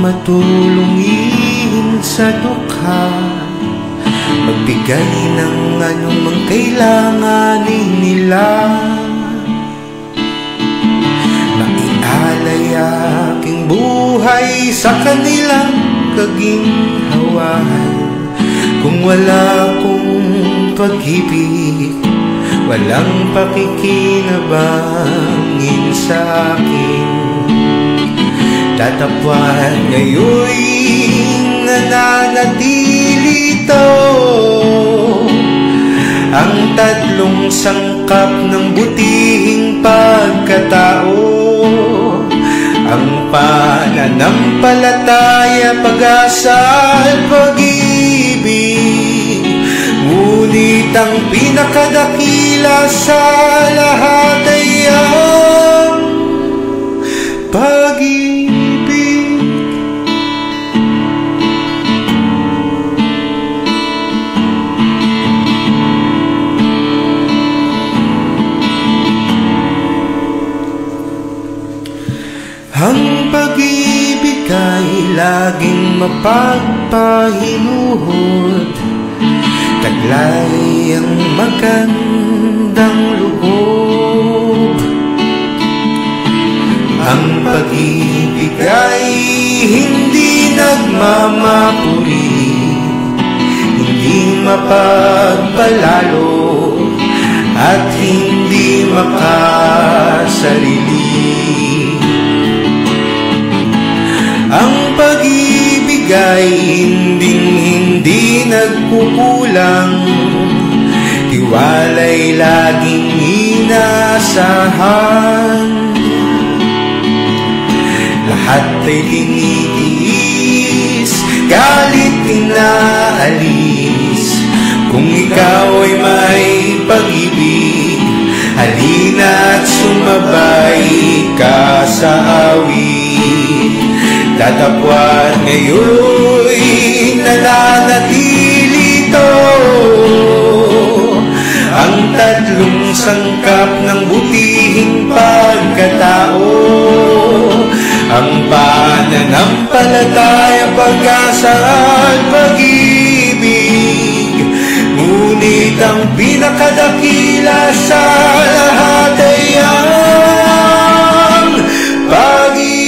matulungin sa dukha, magbigay ng anumang kailanganin nila, maialay aking buhay sa kanilang kaginhawahan. Kung wala kong pag-ibig, walang pakikinabangin sa akin. Tatapwan ngayon'y nananatili ito, ang tatlong sangkap ng butihing pagkatao, ang pananampalataya, pag-asa at pag-ibig. Ngunit ang pinakadakila sa lahat ay ang pag-ibig. Ang pag-ibig ay laging mapagpahinuhod, taglay ang magandang loob. Ang pag-ibig ay hindi nagmamapuri, hindi mapagpalalo, at hindi makasarili. Ang pag-ibig ay hindi nagkukulang, tiwala'y laging inaasahan. Lahat ay tinitiis, galit inaalis. Kung ikaw ay may pag-ibig, halina't sumabay ka sa awit. Tatapwan ngayon'y nananatili ito, ang tatlong sangkap ng butihing pagkatao, ang pananampalataya, pag-asa at pag-ibig. Ngunit ang pinakadakila sa lahat ay ang pag-ibig.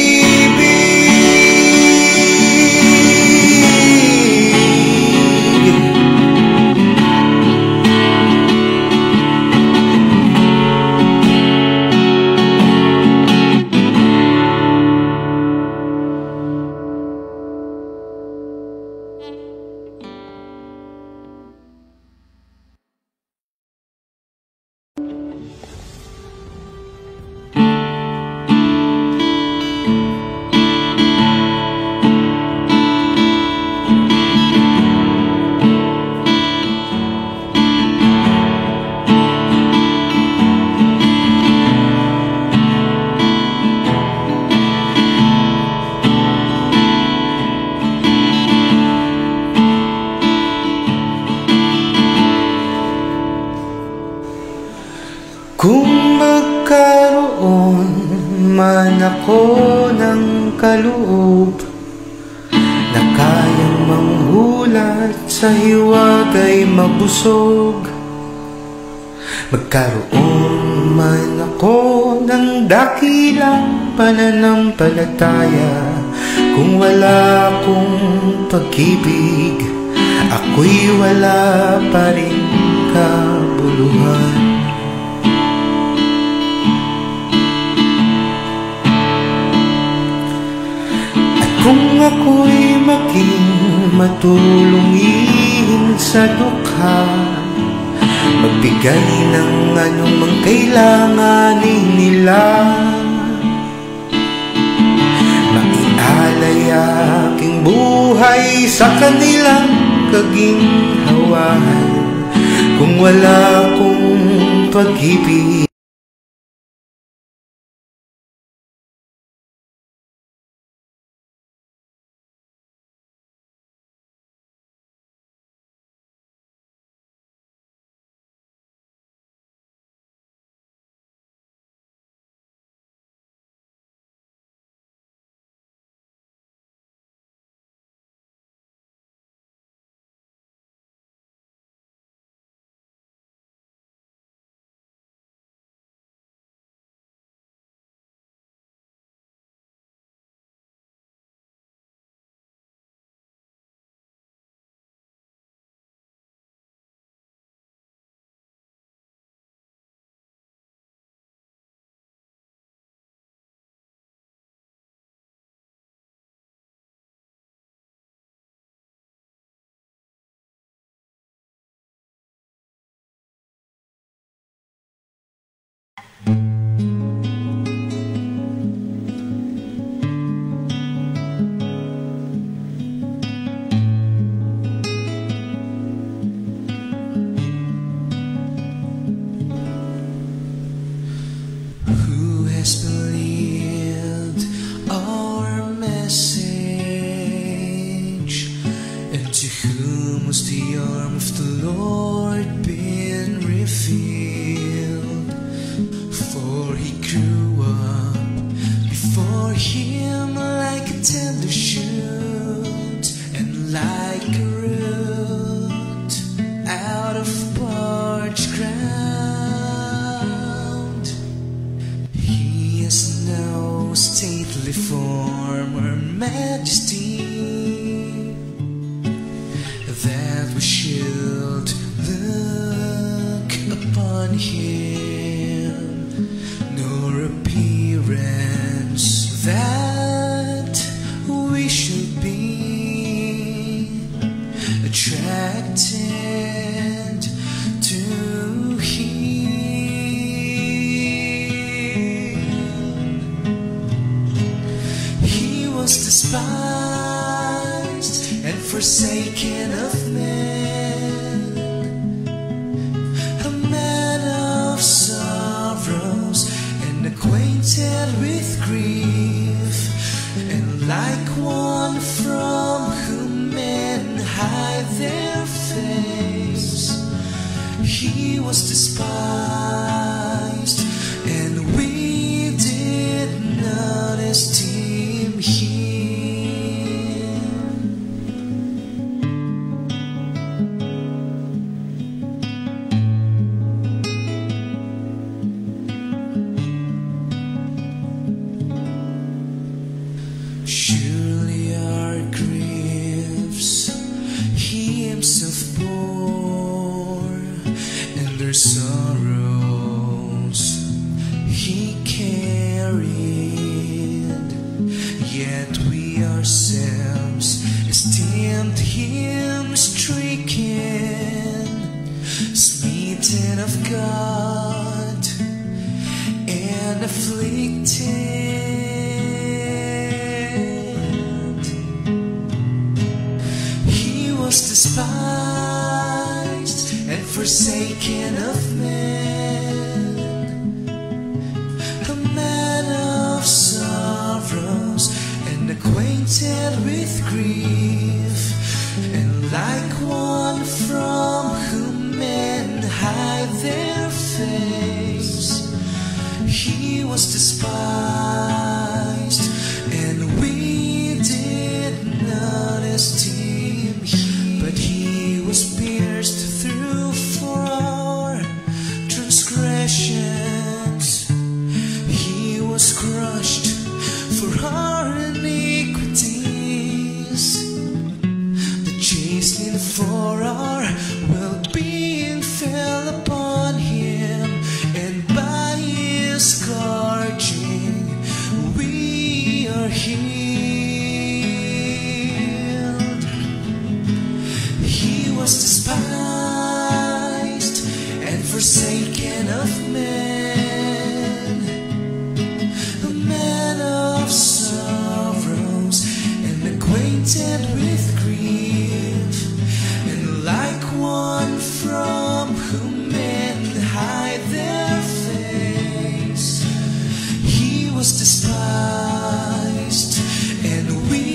Kung magkaroon man ako ng kaloob na kayang manghulat sa hiwaga'y mabusog, magkaroon man ako ng dakilang pananampalataya, kung wala akong pag-ibig, ako'y wala pa rin kabuluhan. Kung ako'y maging matulungin sa dukha, magbigay ng anumang kailanganin nila, maialay aking buhay sa kanilang kaginhawahan. Kung wala akong pag-ibig, stately form, Her Majesty, that we should look upon Him, nor appearance that we should be attracted to Him. He was despised and forsaken of men, a man of sorrows and acquainted with grief, and like one from whom men hide their face, He was despised, and we did not esteem Him. Surely our griefs He Himself bore, and our sorrows He carried, yet we ourselves esteemed Him stricken, smitten of God, and afflicted. Was despised and forsaken of men, a man of sorrows and acquainted with grief, and like one from whom men hide their face, He was despised, and we did not esteem Him. But He was pierced through for our transgressions, He was crushed for our iniquities. The chastening for our well-being fell upon Him, and by His scourging we are healed. Was despised and forsaken of men, a man of sorrows and acquainted with grief, and like one from whom men hide their face, He was despised, and we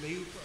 layo pa.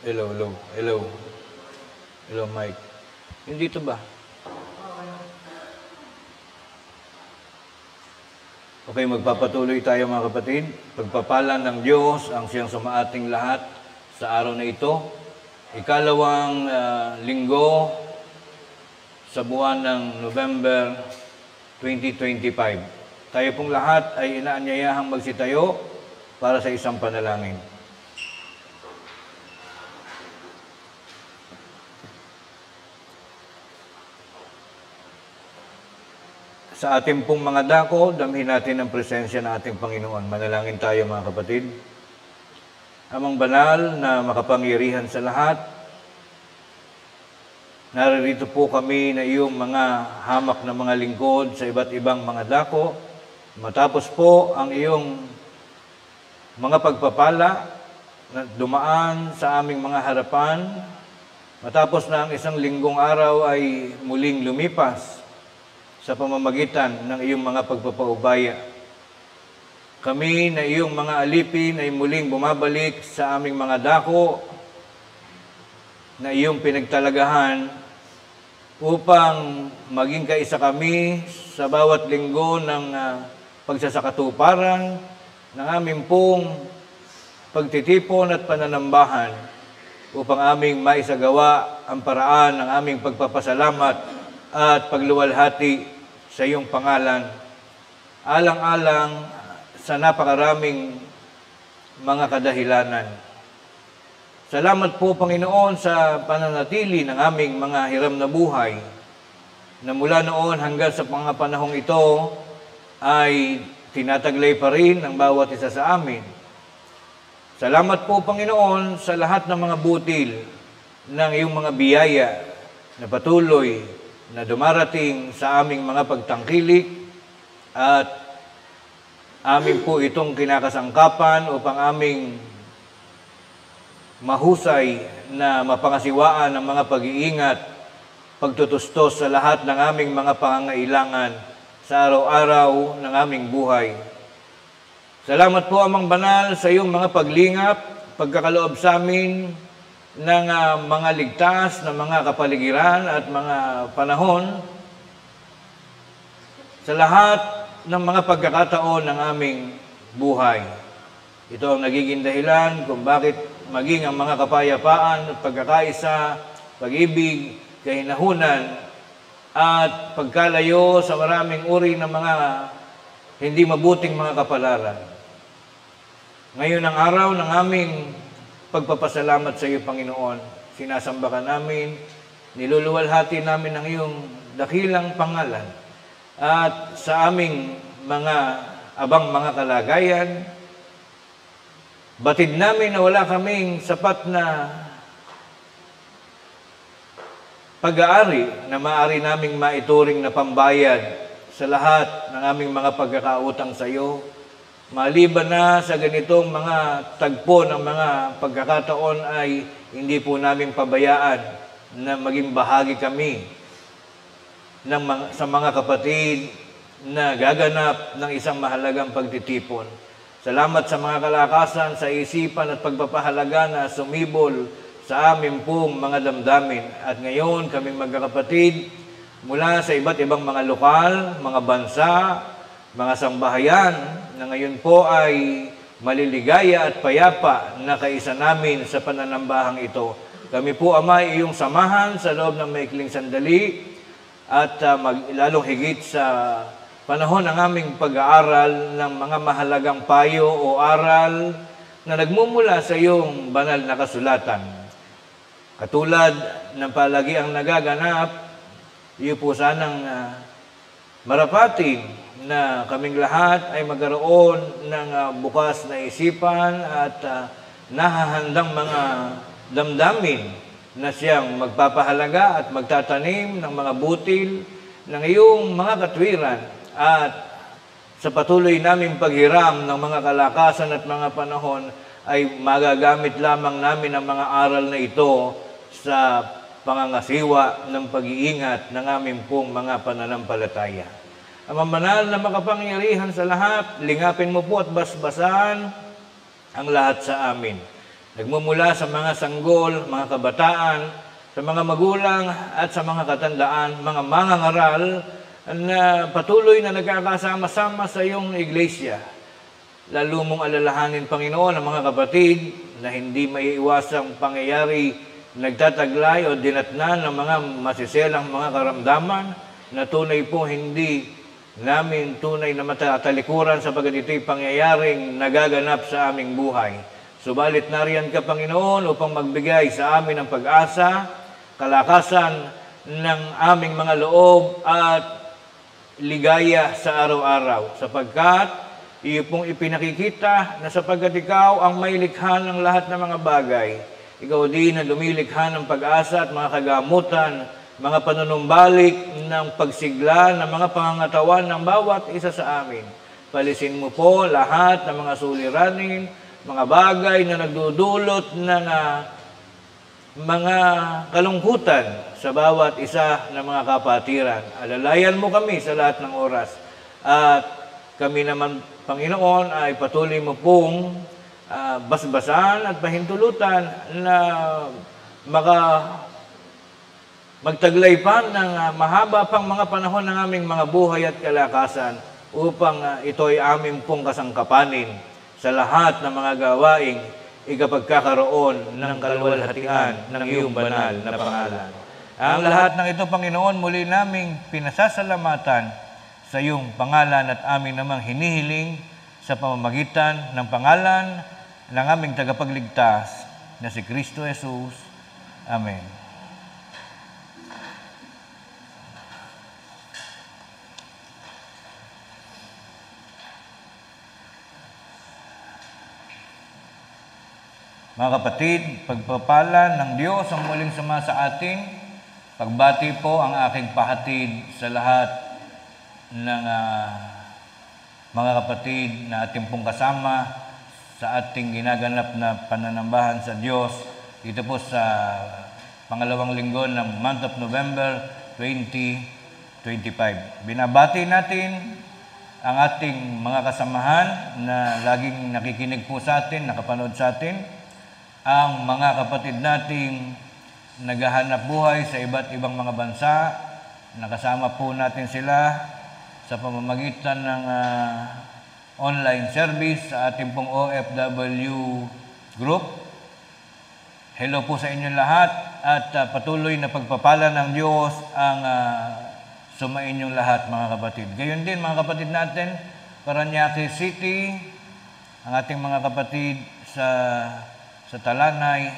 Hello, hello, hello. Hello, Mike. Hindi to ba? Okay, magpapatuloy tayo mga kapatid. Pagpapala ng Diyos ang siyang sumaating lahat sa araw na ito. Ikalawang linggo sa buwan ng November 2025. Tayo pong lahat ay inaanyayahang magsitayo para sa isang panalangin. Sa ating pong mga dako, damhin natin ang presensya ng ating Panginoon. Manalangin tayo mga kapatid. Amang banal na makapangyarihan sa lahat, naririto po kami na iyong mga hamak na mga lingkod sa iba't ibang mga dako. Matapos po ang iyong mga pagpapala na dumaan sa aming mga harapan, matapos na ang isang linggong araw ay muling lumipas, sa pamamagitan ng iyong mga pagpapaubaya. Kami na iyong mga alipin ay muling bumabalik sa aming mga dako na iyong pinagtalagahan upang maging kaisa kami sa bawat linggo ng pagsasakatuparan ng aming pong pagtitipon at pananambahan upang aming maisagawa ang paraan ng aming pagpapasalamat at pagluwalhati sa iyong pangalan, alang-alang sa napakaraming mga kadahilanan. Salamat po, Panginoon, sa pananatili ng aming mga hiram na buhay, na mula noon hanggang sa mga panahong ito ay tinataglay pa rin ang bawat isa sa amin. Salamat po, Panginoon, sa lahat ng mga butil ng iyong mga biyaya na patuloy na dumarating sa aming mga pagtangkilik at amin po itong kinakasangkapan upang aming mahusay na mapangasiwaan ng mga pag-iingat, pagtutustos sa lahat ng aming mga pangangailangan sa araw-araw ng aming buhay. Salamat po, Amang Banal, sa iyong mga paglingap, pagkakaloob sa amin ng mga ligtas na mga kapaligiran at mga panahon sa lahat ng mga pagkakataon ng aming buhay. Ito ang nagiging dahilan kung bakit maging ang mga kapayapaan at pagkakaisa, pag-ibig, kahinahunan at pagkalayo sa maraming uri ng mga hindi mabuting mga kapalaran. Ngayon ang araw ng aming pagpapasalamat sa iyo, Panginoon. Sinasamba ka namin, niluluwalhati namin ang iyong dakilang pangalan. At sa aming mga abang mga kalagayan, batid namin na wala kaming sapat na pag-aari na maaari naming maituring na pambayad sa lahat ng aming mga pagkakautang sa iyo. Maliban na sa ganitong mga tagpo ng mga pagkakataon ay hindi po namin pabayaan na maging bahagi kami sa mga kapatid na gaganap ng isang mahalagang pagtitipon. Salamat sa mga kalakasan, sa isipan at pagpapahalaga na sumibol sa amin pong mga damdamin. At ngayon kami magkakapatid mula sa iba't ibang mga lokal, mga bansa, mga sambahayan na ngayon po ay maliligaya at payapa na kaisa namin sa pananambahang ito. Kami po, Ama, iyong samahan sa loob ng maikling sandali at lalong higit sa panahon ng aming pag-aaral ng mga mahalagang payo o aral na nagmumula sa iyong banal na kasulatan. Katulad ng palagi ang nagaganap, iyo po sanang marapatin na kaming lahat ay magkaroon ng bukas na isipan at nahahandang mga damdamin na siyang magpapahalaga at magtatanim ng mga butil ng iyong mga katwiran at sa patuloy naming paghiram ng mga kalakasan at mga panahon ay magagamit lamang namin ang mga aral na ito sa pangangasiwa ng pag-iingat ng aming pong mga pananampalataya. Amang Banal na makapangyarihan sa lahat, lingapin mo po at basbasan ang lahat sa amin. Nagmumula sa mga sanggol, mga kabataan, sa mga magulang at sa mga katandaan, mga mangangaral na patuloy na nagkakasama-sama sa iyong iglesia. Lalo mong alalahanin, Panginoon, ang mga kapatid na hindi maiiwasang pangyayari nagtataglay o dinatnan ng mga masiselang mga karamdaman na tunay po hindi namin tunay na matatalikuran sapagkat ito'y pangyayaring nagaganap sa aming buhay. Subalit nariyan ka, Panginoon, upang magbigay sa amin ng pag-asa, kalakasan ng aming mga loob at ligaya sa araw-araw. Sapagkat iyo pong ipinakikita na sapagkat ikaw ang may likha ng lahat ng mga bagay, ikaw din ang lumilikha ng pag-asa at mga kagamutan, mga panunumbalik ng pagsigla ng mga pangangatawan ng bawat isa sa amin. Palisin mo po lahat ng mga suliranin, mga bagay na nagdudulot ng mga kalungkutan sa bawat isa ng mga kapatiran. Alalayan mo kami sa lahat ng oras. At kami naman, Panginoon, ay patuloy mo pong basbasan at pahintulutan na magtaglay pa ng mahaba pang mga panahon ng aming mga buhay at kalakasan upang ito'y aming pong kasangkapanin sa lahat ng mga gawaing ikapagkakaroon ng kaluwalhatian ng iyong banal na pangalan. Ang lahat ng ito, Panginoon, muli naming pinasasalamatan sa iyong pangalan at aming namang hinihiling sa pamamagitan ng pangalan ng aming tagapagligtas na si Kristo Jesus. Amen. Mga kapatid, pagpapala ng Diyos ang muling sama sa atin. Pagbati po ang aking pahatid sa lahat ng mga kapatid na ating pong kasama sa ating ginaganap na pananambahan sa Diyos dito po sa pangalawang linggo ng month of November 2025. Binabati natin ang ating mga kasamahan na laging nakikinig po sa atin, nakapanood sa atin, ang mga kapatid nating naghahanap buhay sa iba't ibang mga bansa. Nakasama po natin sila sa pamamagitan ng online service sa ating pong OFW group. Hello po sa inyong lahat at patuloy na pagpapala ng Diyos ang sumainyong lahat, mga kapatid. Gayon din, mga kapatid natin, Parañaque City, ang ating mga kapatid sa Talanay,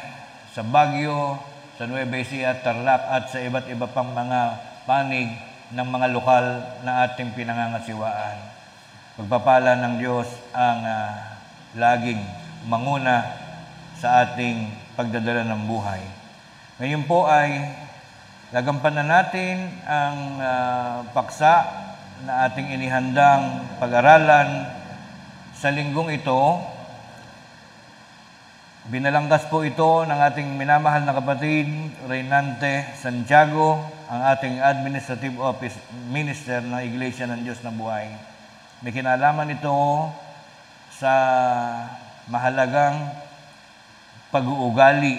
sa Baguio, sa Nueva Ecija, Tarlac at sa iba't iba pang mga panig ng mga lokal na ating pinangangasiwaan. Pagpapala ng Diyos ang laging manguna sa ating pagdadala ng buhay. Ngayon po ay gagampanan natin ang paksa na ating inihandang pag-aralan sa linggong ito. Binalangkas po ito ng ating minamahal na kapatid, Reynante Santiago, ang ating Administrative Office Minister ng Iglesia ng Diyos na Buhay. May kinalaman ito sa mahalagang pag-uugali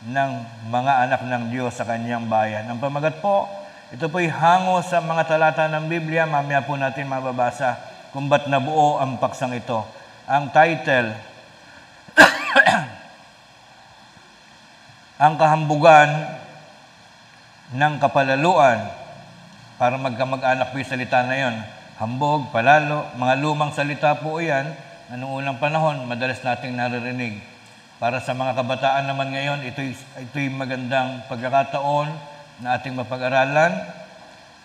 ng mga anak ng Diyos sa kanyang bayan. Ang pamagat po, ito po'y hango sa mga talata ng Biblia. Mamaya po natin mababasa kung ba't nabuo ang paksang ito. Ang title, ang kahambugan ng kapalaluan. Para magkamag-anak po yung salita na yon. Hambog, palalo, mga lumang salita po yan na noong unang panahon, madalas nating naririnig. Para sa mga kabataan naman ngayon, ito'y magandang pagkakataon na ating mapag-aralan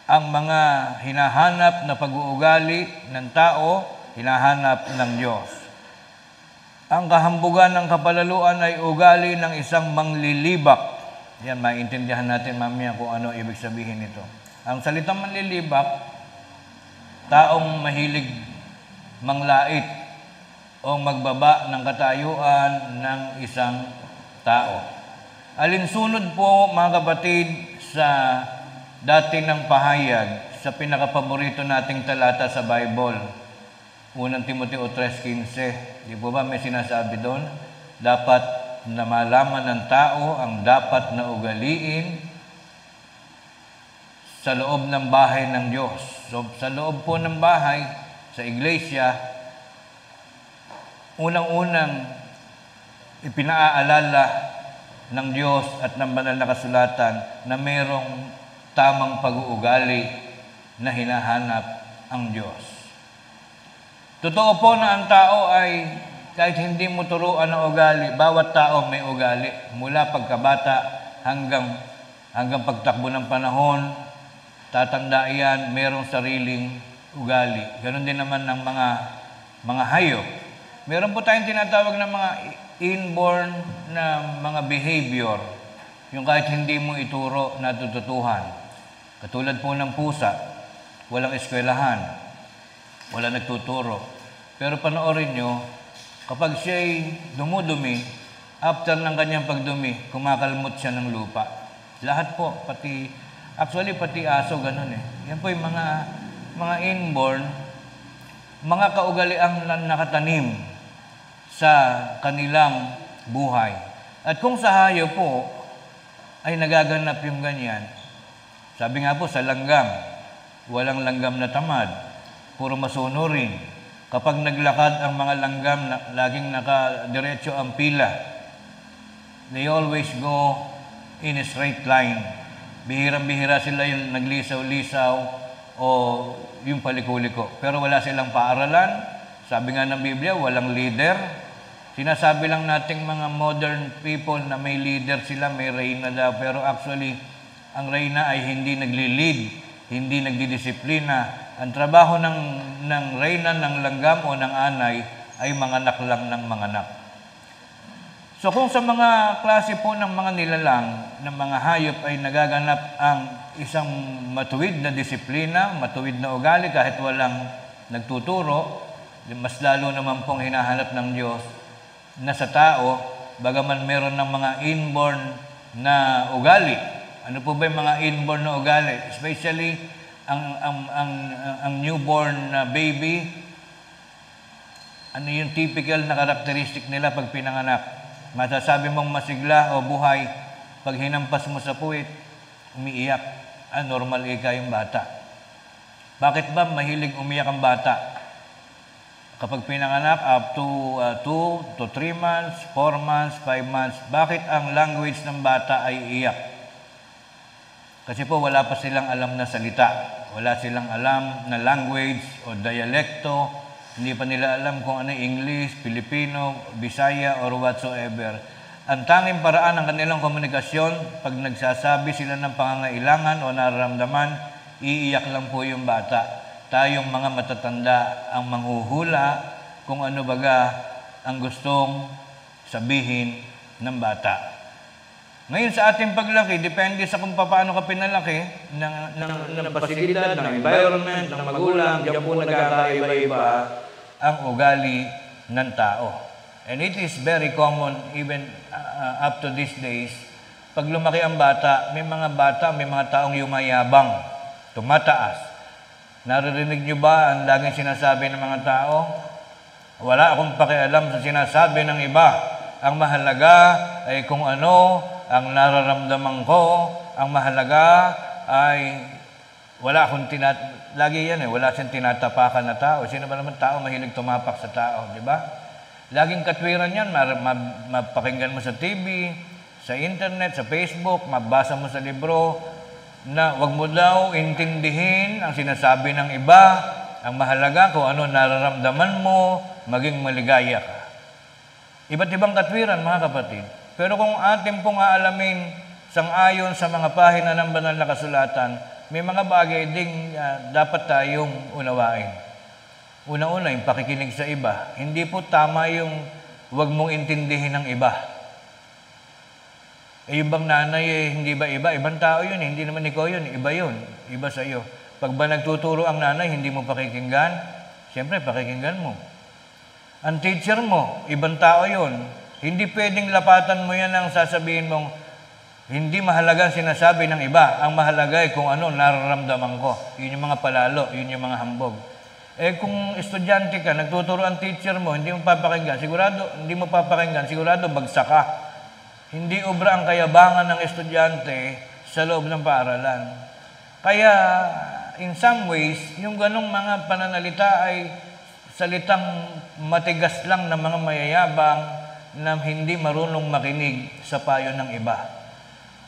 ang mga hinahanap na pag-uugali ng tao, hinahanap ng Diyos. Ang kahambugan ng kapalaluan ay ugali ng isang manglilibak. Yan, maintindihan natin mamaya kung ano ibig sabihin nito. Ang salitang manlilibak, taong mahilig manglait o magbaba ng katayuan ng isang tao. Alinsunod po, mga kapatid, sa dati ng pahayag sa pinakapaborito nating talata sa Bible, 1 Timoteo 3:15. Di po ba may sinasabi doon? Dapat na malaman ng tao ang dapat na ugaliin sa loob ng bahay ng Diyos. So, sa loob po ng bahay, sa iglesia, unang-unang ipinaaalala ng Diyos at ng banal na kasulatan na mayroong tamang pag-uugali na hinahanap ang Diyos. Totoo po na ang tao ay kahit hindi mo turuan ng ugali, bawat tao may ugali. Mula pagkabata hanggang pagtakbo ng panahon, tatanda iyan, mayroong sariling ugali. Ganon din naman ng mga hayop. Meron po tayong tinatawag na mga inborn na mga behavior, yung kahit hindi mo ituro, natututuhan. Katulad po ng pusa, walang eskwelahan, wala nagtuturo. Pero panoorin nyo, kapag siya'y dumudumi, after ng kanyang pagdumi, kumakalmot siya ng lupa. Lahat po, pati aso, ganun eh. Yan po yung mga inborn, mga kaugaliang nakatanim sa kanilang buhay. At kung sa hayop po, ay nagaganap yung ganyan. Sabi nga po, sa langgam, walang langgam na tamad, puro masunurin. Kapag naglakad ang mga langgam, laging nakadiretso ang pila. They always go in a straight line. Bihirang-bihira sila yung naglisaw-lisaw o yung paliko-liko. Pero wala silang paaralan. Sabi nga ng Biblia, walang leader. Sinasabi lang nating mga modern people na may leader sila, may reyna daw. Pero actually, ang reyna ay hindi nagli-lead, hindi nagdidisiplina. Ang trabaho ng reyna, ng langgam o ng anay ay manganak lang ng manganak. So kung sa mga klase po ng mga nilalang, ng mga hayop ay nagaganap ang isang matuwid na disiplina, matuwid na ugali kahit walang nagtuturo, mas lalo naman pong hinahanap ng Diyos na sa tao, bagaman meron ng mga inborn na ugali. Ano po ba yung mga inborn na ugali? Especially ang newborn na baby, ano yung typical na karakteristik nila pag pinanganak? Masasabi mong masigla o buhay, pag hinampas mo sa puwit, umiiyak. Normal ika yung bata. Bakit ba mahilig umiyak ang bata? Kapag pinanganak, up to 2 to 3 months, 4 months, 5 months, bakit ang language ng bata ay iyak? Kasi po wala pa silang alam na salita. Wala silang alam na language o dialekto. Hindi pa nila alam kung ano English, Filipino, Bisaya, or whatsoever. Ang tanging paraan ng kanilang komunikasyon, pag nagsasabi sila ng pangangailangan o nararamdaman, iiyak lang po yung bata. Tayong mga matatanda ang manghuhula kung ano baga ang gustong sabihin ng bata. Ngayon sa ating paglaki, depende sa kung paano ka pinalaki ng pasilidad, ng environment, ng magulang, diyan po nagkakaiba-iba ang ugali ng tao. And it is very common even up to these days, pag lumaki ang bata, may mga taong yumayabang, tumataas. Naririnig nyo ba ang laging sinasabi ng mga tao? Wala akong pakialam sa sinasabi ng iba. Ang mahalaga ay kung ano ang nararamdaman ko. Ang mahalaga ay wala akong lagi yan wala siyang tinatapakan na tao. Sino ba naman tao mahilig tumapak sa tao, di ba? Laging katwiran yan, mapakinggan mo sa TV, sa internet, sa Facebook, mabasa mo sa libro, na wag mo daw intindihin ang sinasabi ng iba. Ang mahalaga kung ano nararamdaman mo, maging maligaya ka. Iba't ibang katwiran, mga kapatid. Pero kung atin pong aalamin sang-ayon sa mga pahina ng banal na kasulatan, may mga bagay ding dapat tayong unawain. Una-una, yung pakikinig sa iba. Hindi po tama yung wag mong intindihin ng iba. Yung bang nanay, hindi ba iba? Ibang tao yun, hindi naman ikaw yun, iba yun, iba sa iyo. Pag ba nagtuturo ang nanay, hindi mo pakikinggan? Siyempre, pakikinggan mo. Ang teacher mo, ibang tao yun. Hindi pwedeng lapatan mo yan ang sasabihin mong, hindi mahalaga ang sinasabi ng iba. Ang mahalaga ay kung ano nararamdaman ko. Yun yung mga palalo, yun yung mga hambog. Kung estudyante ka, nagtuturo ang teacher mo, hindi mo papakinggan, sigurado bagsak ka. Hindi obra ang kayabangan ng estudyante sa loob ng paaralan. Kaya, in some ways, yung ganong mga pananalita ay salitang matigas lang ng mga mayayabang na hindi marunong makinig sa payo ng iba.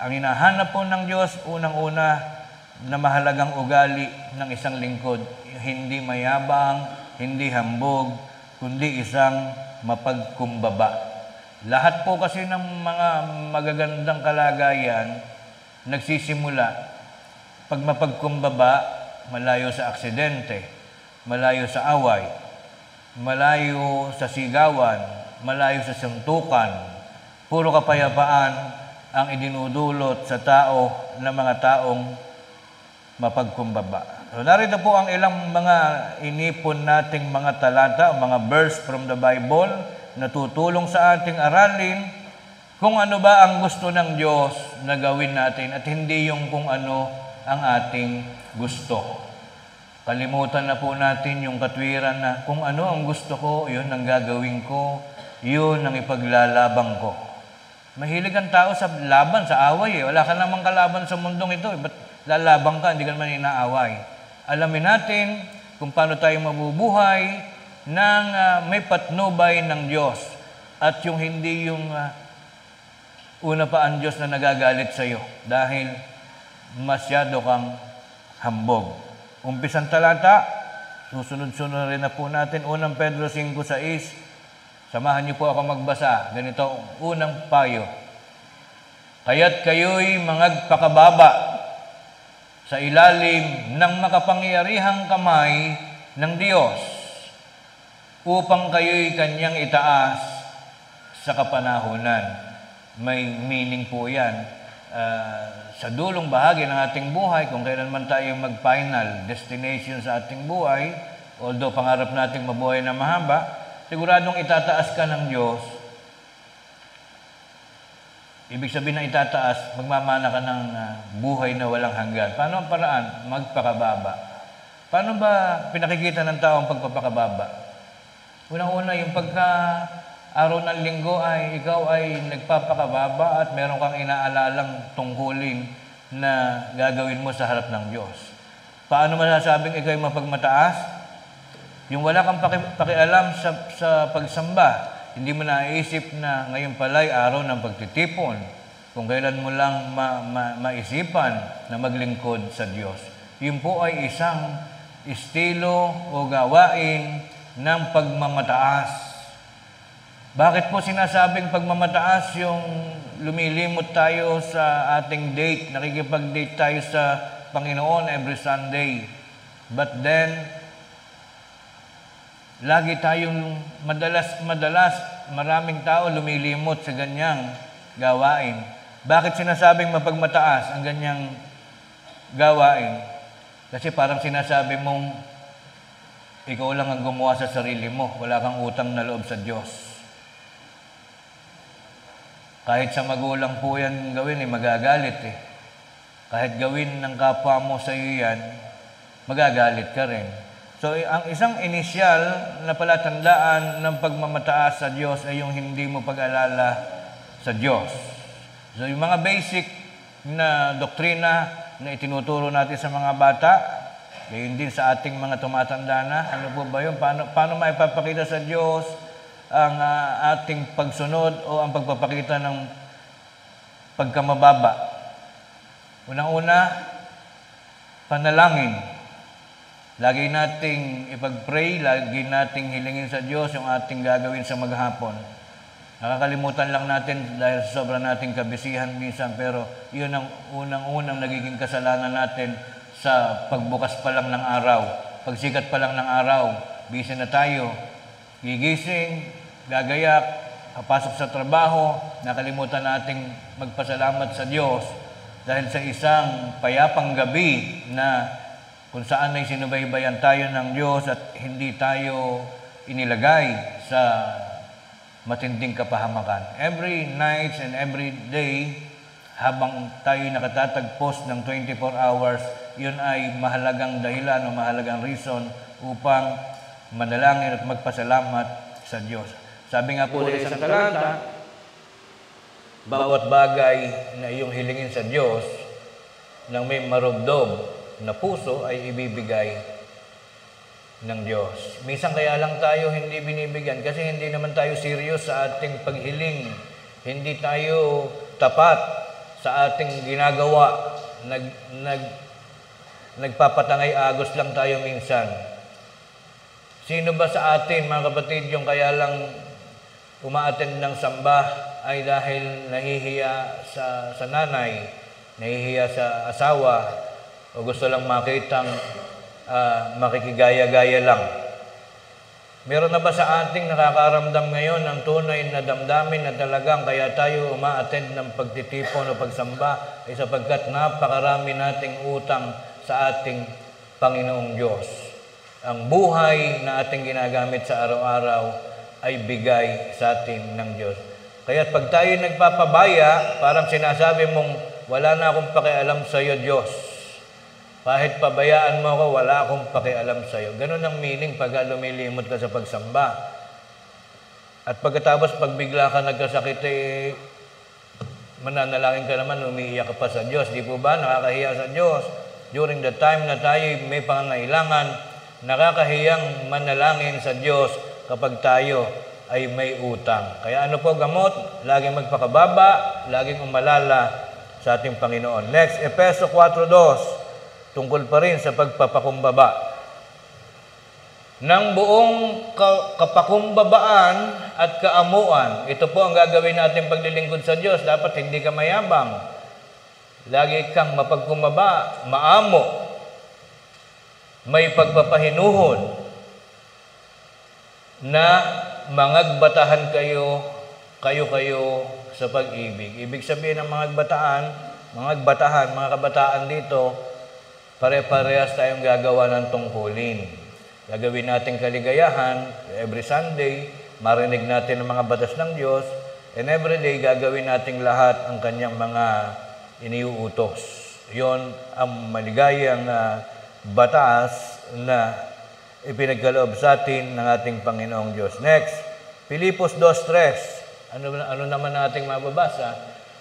Ang hinahanap po ng Diyos, unang-una, na mahalagang ugali ng isang lingkod. Hindi mayabang, hindi hambog, kundi isang mapagkumbaba. Lahat po kasi ng mga magagandang kalagayan nagsisimula pag mapagkumbaba, malayo sa aksidente, malayo sa away, malayo sa sigawan, malayo sa suntukan, puro kapayapaan ang idinudulot sa tao ng mga taong mapagkumbaba. So, narito po ang ilang mga inipon nating mga talata, mga verse from the Bible na tutulong sa ating aralin kung ano ba ang gusto ng Diyos na gawin natin at hindi yung kung ano ang ating gusto. Kalimutan na po natin yung katwiran na kung ano ang gusto ko, yun ang gagawin ko, yun ang ipaglalabang ko. Mahilig ang tao sa laban, sa away. Wala ka namang kalaban sa mundong ito. Ba't lalabang ka, hindi ka naman inaaway? Alamin natin kung paano tayo mabubuhay ng may patnubay ng Diyos. At yung hindi yung una pa ang Diyos na nagagalit sa iyo dahil masyado kang hambog. Umpisang talata, susunod-sunod rin na po natin. Unang Pedro 5:6. Samahan niyo po ako magbasa. Ganito ang unang payo. Kaya't kayo'y mangagpakababa sa ilalim ng makapangyarihang kamay ng Diyos upang kayo'y kanyang itaas sa kapanahunan. May meaning po yan. Sa dulong bahagi ng ating buhay, kung kailan man tayo mag-final destination sa ating buhay, although pangarap nating mabuhay na mahaba, siguradong itataas ka ng Diyos. Ibig sabihin ng itataas, magmamana ka ng buhay na walang hanggan. Paano ang paraan? Magpakababa. Paano ba pinakikita ng tao ang pagpapakababa? Unang-una, yung araw ng linggo ay ikaw ay nagpapakababa at meron kang inaalalang tungkulin na gagawin mo sa harap ng Diyos. Paano masasabing ikaw ay mapagmataas? Yung wala kang pakialam sa pagsamba, hindi mo naisip na ngayon pala'y araw ng pagtitipon, kung kailan mo lang maisipan na maglingkod sa Diyos. Yun po ay isang estilo o gawain ng pagmamataas. Bakit po sinasabing pagmamataas yung lumilimot tayo sa ating date, nakikipag-date tayo sa Panginoon every Sunday. But then, lagi tayong madalas maraming tao lumilimot sa ganyang gawain. Bakit sinasabing mapagmataas ang ganyang gawain? Kasi parang sinasabi mong ikaw lang ang gumawa sa sarili mo, wala kang utang na loob sa Diyos. Kahit sa magulang po yan gawin, magagalit eh. Kahit gawin ng kapwa mo sa iyo yan, magagalit ka rin. So, ang isang inisyal na palatandaan ng pagmamataas sa Diyos ay yung hindi mo pag-alala sa Diyos. So, yung mga basic na doktrina na itinuturo natin sa mga bata, gayon din sa ating mga tumatanda na, ano po ba yun? Paano maipapakita sa Diyos ang ating pagsunod o ang pagpapakita ng pagkamababa? Unang-una, panalangin. Lagi nating ipag-pray, lagi nating hilingin sa Diyos yung ating gagawin sa maghapon. Nakakalimutan lang natin dahil sa sobrang nating kabisihan minsan, pero yun ang unang-unang nagiging kasalanan natin sa pagbukas pa lang ng araw. Pagsikat pa lang ng araw, busy na tayo. Gigising, gagayak, papasok sa trabaho, nakalimutan nating magpasalamat sa Diyos dahil sa isang payapang gabi na kung saan ay sinubaybayan tayo ng Diyos at hindi tayo inilagay sa matinding kapahamakan. Every night and every day, habang tayo nakatatagpos ng 24 hours, yun ay mahalagang dahilan o mahalagang reason upang manalangin at magpasalamat sa Diyos. Sabi nga po sa isang talata, bawat bagay na iyong hilingin sa Diyos nang may marubdob na puso ay ibibigay ng Diyos. Minsan kaya lang tayo hindi binibigyan kasi hindi naman tayo serious sa ating paghiling. Hindi tayo tapat sa ating ginagawa. Nagpapatangay agos lang tayo minsan. Sino ba sa atin, mga kapatid, yung kaya lang umaattend ng samba ay dahil nahihiya sa nanay, nahihiya sa asawa, o gusto lang makitang makikigaya-gaya lang? Meron na ba sa ating nakakaramdam ngayon ng tunay na damdamin na talagang kaya tayo umaattend ng pagtitipon o pagsamba ay sapagkat napakarami nating utang sa ating Panginoong Diyos? Ang buhay na ating ginagamit sa araw-araw ay bigay sa atin ng Diyos. Kaya pag tayo nagpapabaya, parang sinasabi mong, wala na akong pakialam sa iyo, Diyos. Kahit pabayaan mo ako, wala akong pakialam sa iyo. Ganun ang meaning pag lumilimot ka sa pagsamba. At pagkatapos, pag bigla ka nagkasakit, mananalangin ka naman, umiiyak ka pa sa Diyos. Di po ba? Nakakahiya sa Diyos. During the time na tayo may pangangailangan, nakakahiyang manalangin sa Diyos kapag tayo ay may utang. Kaya ano po gamot? Laging magpakababa, laging umalala sa ating Panginoon. Next, Efeso 4:2. Tungkol pa rin sa pagpapakumbaba. Nang buong kapakumbabaan at kaamuan, ito po ang gagawin natin paglilingkod sa Diyos. Dapat hindi ka mayabang. Lagi kang mapagkumbaba, maamo, may pagpapahinuhon, na mangagbatahan kayo sa pag-ibig. Ibig sabihin ng mangagbatahan, mga kabataan dito, pare-parehas tayong gagawa ng tungkulin. Gagawin natin kaligayahan every Sunday, marinig natin ang mga batas ng Diyos, and every day gagawin natin lahat ang kanyang mga iniuutos. Yon ang maligayang batas na ipinagkaloob sa atin ng ating Panginoong Diyos. Next, Filipos 2:3. Ano naman nating mababasa?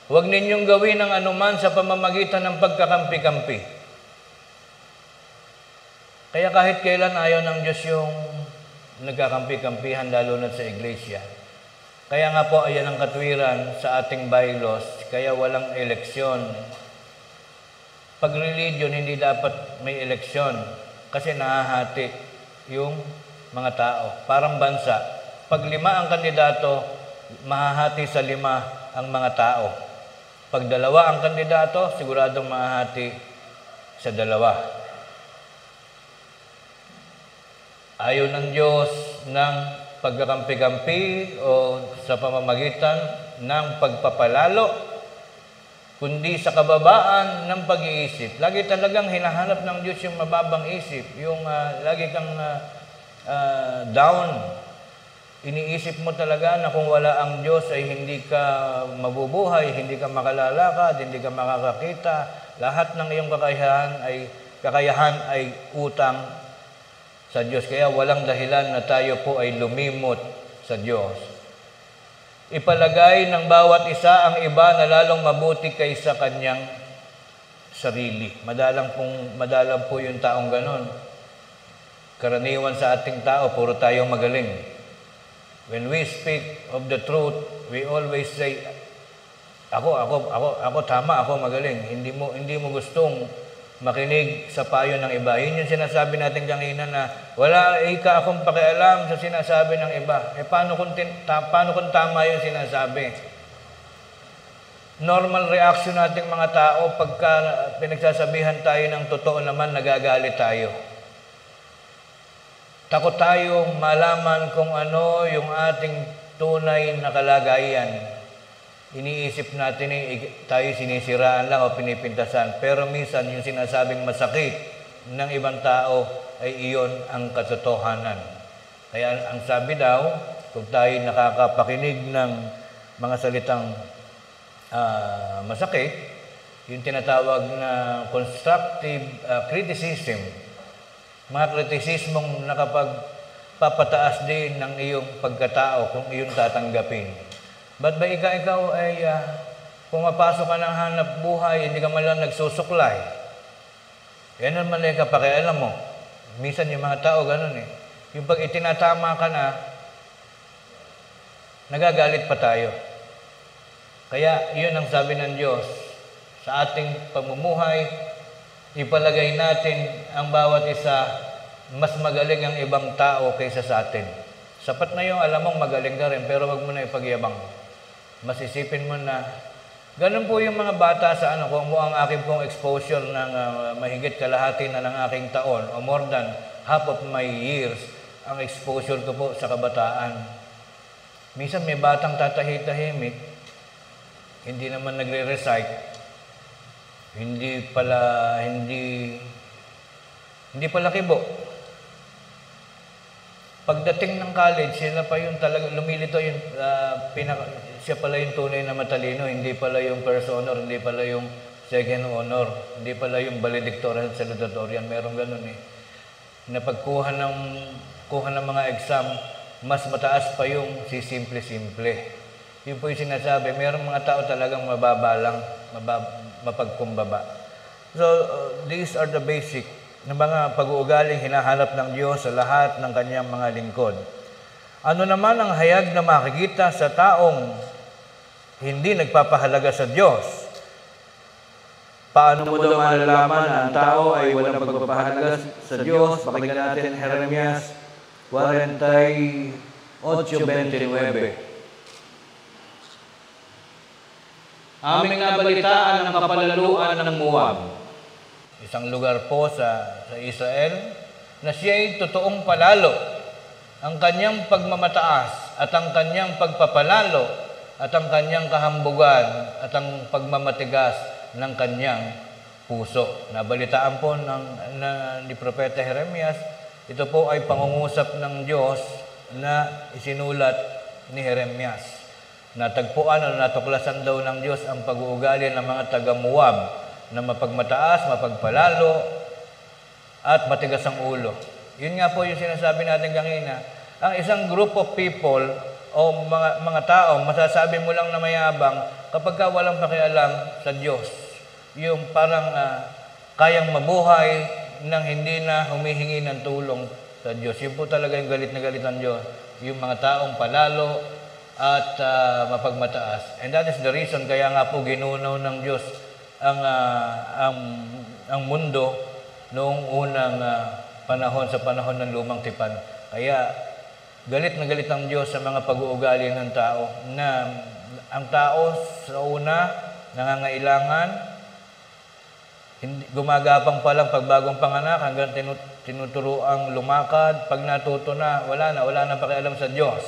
Huwag ninyong gawin ang anuman sa pamamagitan ng pagkakampi-kampi. Kaya kahit kailan ayaw ng Diyos yung nagkakampi-kampihan, lalo na sa iglesia. Kaya nga po, ayan ang katwiran sa ating bylaws. Kaya walang eleksyon. Pag religion, hindi dapat may eleksyon. Kasi nahahati yung mga tao. Parang bansa. Pag 5 ang kandidato, mahahati sa 5 ang mga tao. Pag 2 ang kandidato, siguradong mahahati sa 2. Ayaw ng Diyos ng pagkakampi-kampi o sa pamamagitan ng pagpapalalo, kundi sa kababaan ng pag-iisip. Lagi talagang hinahanap ng Diyos yung mababang isip, yung lagi kang down. Iniisip mo talaga na kung wala ang Diyos ay hindi ka mabubuhay, hindi ka makalalakad, hindi ka makakakita. Lahat ng iyong kakayahan ay utang sa Diyos. Kaya walang dahilan na tayo po ay lumimot sa Diyos. Ipalagay ng bawat isa ang iba na lalong mabuti kaysa kanyang sarili. Madalang po yung taong ganon. Karaniwan sa ating tao, puro tayo magaling. When we speak of the truth, we always say, ako tama, ako magaling. Hindi mo gustong makinig sa payo ng iba. Yun yung sinasabi natin kanina na wala ka akong pakialam sa sinasabi ng iba. Paano kung tama yung sinasabi? Normal reaction nating mga tao pagka pinagsasabihan tayo ng totoo naman, nagagalit tayo. Takot tayong malaman kung ano yung ating tunay na kalagayan. Iniisip natin tayo sinisiraan lang o pinipintasan. Pero minsan yung sinasabing masakit ng ibang tao ay iyon ang katotohanan. Kaya ang sabi daw, kung tayo nakakapakinig ng mga salitang masakit, yung tinatawag na constructive criticism, mga kritisismong nakapagpapataas din ng iyong pagkatao kung iyong tatanggapin. Ba't ba ikaw ay pumapasok ka ng hanap buhay, hindi ka man lang nagsusuklay. Yan naman lang kapakialam mo. Minsan yung mga tao ganun eh. Yung pag itinatama ka na, nagagalit pa tayo. Kaya yun ang sabi ng Diyos, sa ating pamumuhay, ipalagay natin ang bawat isa, mas magaling ang ibang tao kaysa sa atin. Sapat na yung alam mong magaling ka rin, pero wag mo na ipagyabang. Mas isipin mo na, ganun po yung mga bata sa kung mo ang aking pong exposure ng mahigit kalahati na ng aking taon, o more than half of my years, ang exposure ko po sa kabataan. Minsan may batang tatahimik, hindi naman nagre-recite, hindi pala kibo. Pagdating ng college, sila pa yung talaga lumilito yung siya pala yung tunay na matalino, hindi pala yung first honor, hindi pala yung second honor, hindi pala yung valedictorian, salutatorian. Meron ganun eh. Na pagkuha ng mga exam, mas mataas pa yung simple-simple. Yun po yung sinasabi. Meron mga tao talagang mababa lang, mapagkumbaba. So, these are the basic na mga pag-uugaling hinahanap ng Diyos sa lahat ng kanyang mga lingkod. Ano naman ang hayag na makikita sa taong hindi nagpapahalaga sa Diyos? Paano mo daw malalaman na ang tao ay walang pagpapahalaga sa Diyos? Pakinggan natin Jeremias 48:29. Aming nabalitaan ang kapalaluan ng Moab, isang lugar po sa Israel, na siya'y totoong palalo. Ang kanyang pagmamataas at ang kanyang pagpapalalo at ang kanyang kahambugan at ang pagmamatigas ng kanyang puso. Nabalitaan po ni Propeta Jeremias, ito po ay pangungusap ng Diyos na isinulat ni Jeremias. Natagpuan o natuklasan daw ng Diyos ang pag-uugali ng mga taga-Moab na mapagmataas, mapagpalalo, at matigas ang ulo. Yun nga po yung sinasabi natin kanina. Ang isang group of people o mga tao, masasabi mo lang na mayabang kapag ka walang pakialam sa Diyos. Yung parang kayang mabuhay nang hindi na humihingi ng tulong sa Diyos. Yun po talaga yung galit na galit ng Diyos. Yung mga taong palalo at mapagmataas. And that is the reason kaya nga po ginunaw ng Diyos ang mundo noong unang panahon, sa panahon ng lumang tipan. Kaya galit na galit ang Diyos sa mga pag-uugali ng tao, na ang tao sa una nangangailangan, gumagapang pa lang pagbagong panganak hanggang tinuturoang lumakad. Pag natuto na, wala na pakialam sa Diyos.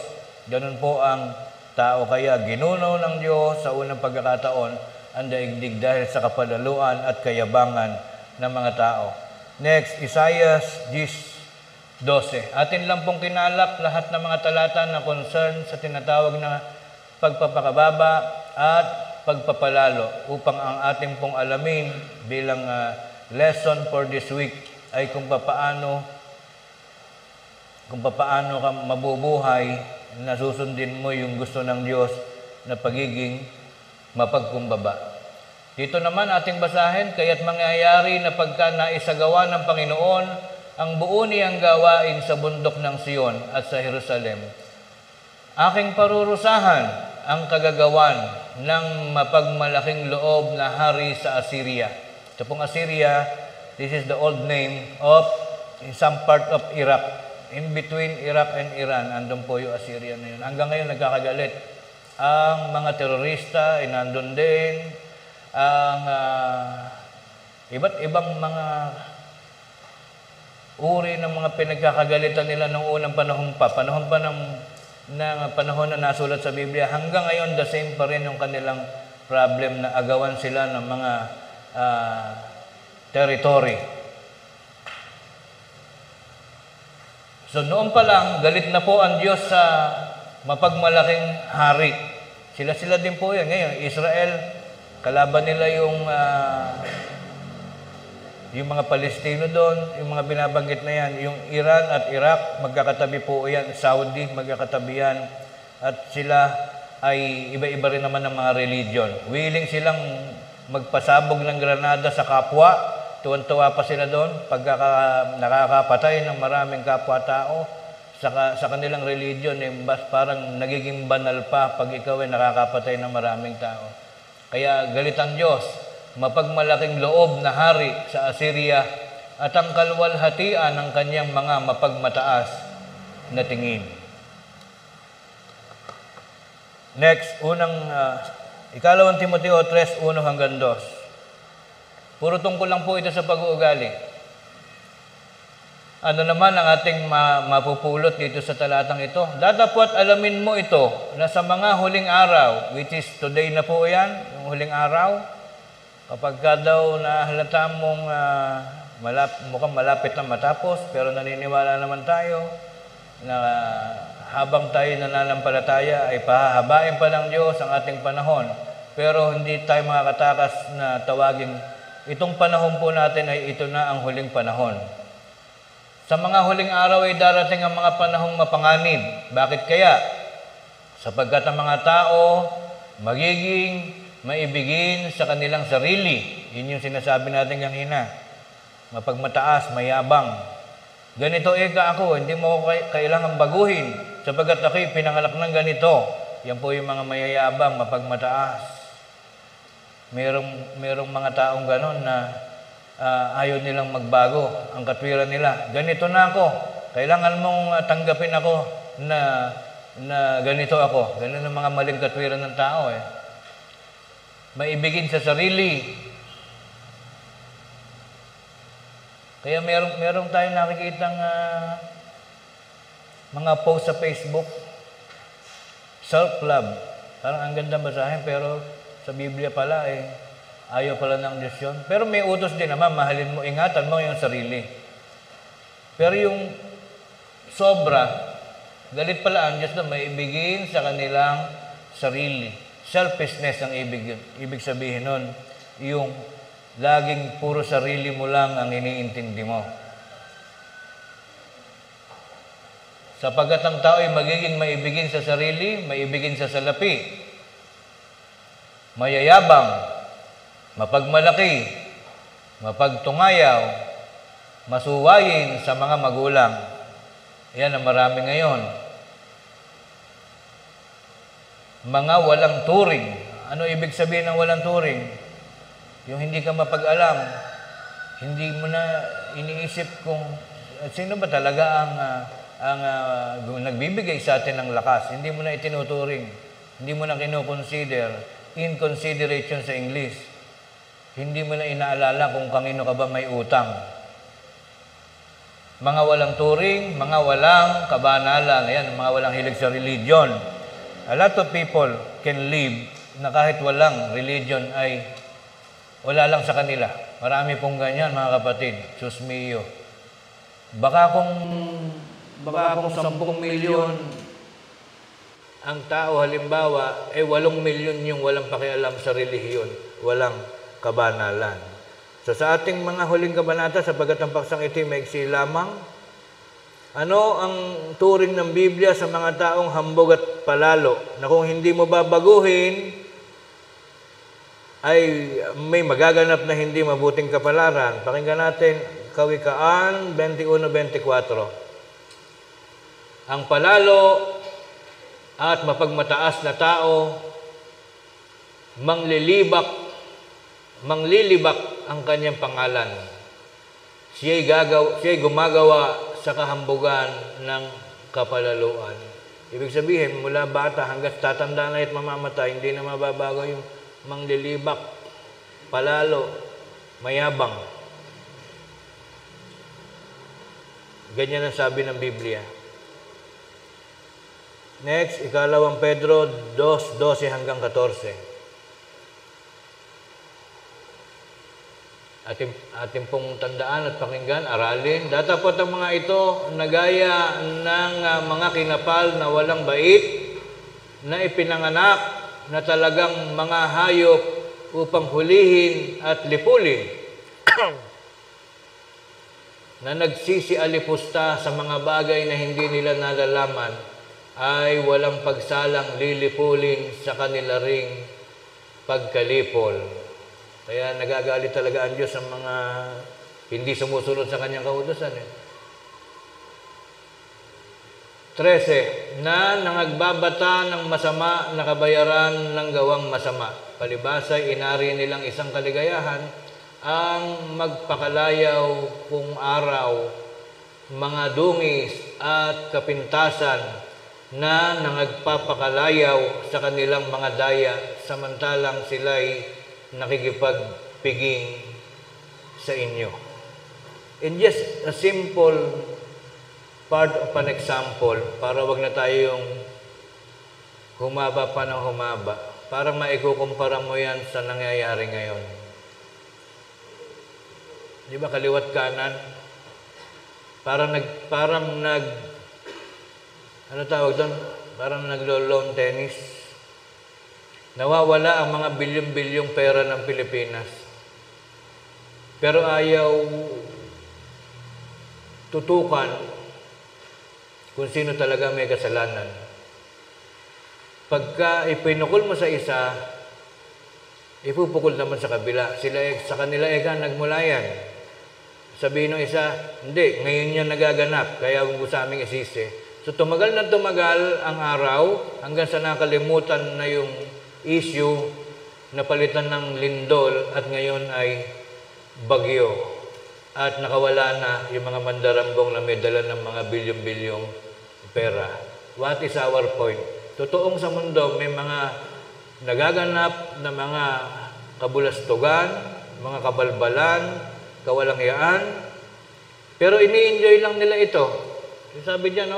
Ganun po ang tao. Kaya ginunaw ng Diyos sa unang pagkakataon ang daigdig dahil sa kapalaluan at kayabangan ng mga tao. Next, Isaiah 10:12. Atin lang pong kinalap lahat ng mga talata na concern sa tinatawag na pagpapakababa at pagpapalalo, upang ang ating pong alamin bilang lesson for this week ay kung papaano ka mabubuhay na susundin mo yung gusto ng Diyos na pagiging mapagkumbaba. Dito naman ating basahin, kaya't mangyayari na pagka naisagawa ng Panginoon ang buo niyang gawain sa bundok ng Sion at sa Jerusalem, aking parurusahan ang kagagawan ng mapagmalaking loob na hari sa Assyria. Ito pong Assyria, this is the old name of some part of Iraq. In between Iraq and Iran, andun po yung Assyria na yun. Hanggang ngayon nagkakagalit. Ang mga terorista ay nandun din. Ang iba't ibang mga uri ng mga pinagkakagalitan nila noong unang panahon pa ng panahon na nasulat sa Biblia. Hanggang ngayon, the same pa rin yung kanilang problem na agawan sila ng mga territory. So noon pa lang, galit na po ang Diyos sa mapagmalaking hari. Sila din po yan. Ngayon, Israel, kalaban nila yung mga Palestino doon, yung mga binabanggit na yan. Yung Iran at Iraq, magkakatabi po yan. Saudi, magkakatabi yan. At sila ay iba-iba rin naman ng mga religion. Willing silang magpasabog ng granada sa kapwa. Tuwan-tuwa pa sila doon pag nakakapatay ng maraming kapwa-tao sa kanilang religion. Parang nagiging banal pa pag ikaw ay nakakapatay ng maraming tao. Kaya galit ang Diyos, mapagmalaking loob na hari sa Assyria at ang kalwalhatian ng kanyang mga mapagmataas na tingin. Next, ikalawang Timoteo 3, 1 hanggang 2. Puro tungkol lang po ito sa pag-uugali. Ano naman ang ating mapupulot dito sa talatang ito? Datapwat alamin mo ito na sa mga huling araw, which is today na po yan, yung huling araw, kapag ka daw nahalata mong mukhang malapit na matapos, pero naniniwala naman tayo na habang tayo nananampalataya ay pahahabain pa ng Diyos ang ating panahon. Pero hindi tayo makakatakas na tawagin, itong panahon po natin ay ito na ang huling panahon. Sa mga huling araw ay darating ang mga panahong mapanganib. Bakit kaya? Sapagkat ang mga tao magiging maibigin sa kanilang sarili. Yun yung sinasabi natin kanina. Mapagmataas, mayabang. Ganito ako, hindi mo ako kailangan baguhin sapagkat ako'y pinanganak ng ganito. Yan po yung mga mayayabang, mapagmataas. Merong mga taong ganon na ayaw nilang magbago. Ang katwiran nila, ganito na ako. Kailangan mong tanggapin ako na ganito ako. Ganun ang mga maling katwiran ng tao. Maibigin sa sarili. Kaya merong tayo nakikitang mga post sa Facebook, self-love. Parang ang ganda basahin, pero sa Biblia pala ayaw pala ng Diyos yun. Pero may utos din naman, mahalin mo, ingatan mo yung sarili. Pero yung sobra, galit pala ang Diyos na maibigin sa kanilang sarili. Selfishness ang ibig sabihin nun. Yung laging puro sarili mo lang ang iniintindi mo. Sapagkat ang tao ay magiging maibigin sa sarili, maibigin sa salapi, mayayabang, mapagmalaki, mapagtungayaw, masuwayin sa mga magulang. Yan ang marami ngayon. Mga walang turing. Ano ibig sabihin ng walang turing? Yung hindi ka mapag-alam, hindi mo na iniisip kung sino ba talaga ang nagbibigay sa atin ng lakas. Hindi mo na itinuturing. Hindi mo na kinoconsider. Inconsideration sa English. Hindi mo na inaalala kung kanino ka ba may utang. Mga walang turing, mga walang kabanalan. Ayan, mga walang hilig sa religion. A lot of people can live na kahit walang religion ay wala lang sa kanila. Marami pong ganyan, mga kapatid. Sus mio. Baka kung 10 milyon ang tao, halimbawa, 8 milyon yung walang pakialam sa relihiyon, walang kabanalan. So sa ating mga huling kabanata, sapagkat ang paksang ito maiksi lamang, ano ang turing ng Biblia sa mga taong hambog at palalo, na kung hindi mo babaguhin, ay may magaganap na hindi mabuting kapalaran. Pakinggan natin, Kawikaan 21:24. Ang palalo at mapagmataas na tao, manglilibak ang kanyang pangalan. Siya'y gumagawa sa kahambugan ng kapalaluan. Ibig sabihin, mula bata hanggang tatanda na at mamamatay, hindi na mababago yung manglilibak, palalo, mayabang. Ganyan ang sabi ng Biblia. Next, ikalawang Pedro 2:12 hanggang 14. Ating pong tandaan at pakinggan, aralin. Datapot ang mga ito nagaya ng mga kinapal na walang bait na ipinanganak na talagang mga hayop upang hulihin at lipulin na nagsisialipusta sa mga bagay na hindi nila nalalaman ay walang pagsalang lilipulin sa kanila ring pagkalipol. Kaya nagagalit talaga ang Diyos sa mga hindi sumusunod sa kanyang kautusan. 13. Na nangagbabata ng masama na kabayaran ng gawang masama. Palibasay, inari nilang isang kaligayahan ang magpakalayaw kung araw, mga dungis at kapintasan na nangagpapakalayaw sa kanilang mga daya samantalang sila'y nakikipagpiging sa inyo. In just a simple part of an example, para wag na tayong humaba pa ng humaba, para maikukumpara mo yan sa nangyayari ngayon. Di ba kaliwat kanan? Parang naglo-lawn tennis. Nawawala ang mga bilyong-bilyong pera ng Pilipinas. Pero ayaw tutukan kung sino talaga may kasalanan. Pagka ipinukol mo sa isa, ipupukol naman sa kabila. Sa kanila nagmula yan. Sabihin ng isa, hindi, ngayon yan nagaganap, kaya huwag mo sa aming isisi. So tumagal na tumagal ang araw, hanggang sa nakalimutan na yung issue, napalitan ng lindol, at ngayon ay bagyo. At nakawala na yung mga mandarambong na may dala ng mga bilyong-bilyong pera. What is our point? Totoong sa mundo, may mga nagaganap na mga kabulastugan, mga kabalbalan, kawalangyaan, pero ini-enjoy lang nila ito. Sabi diyan,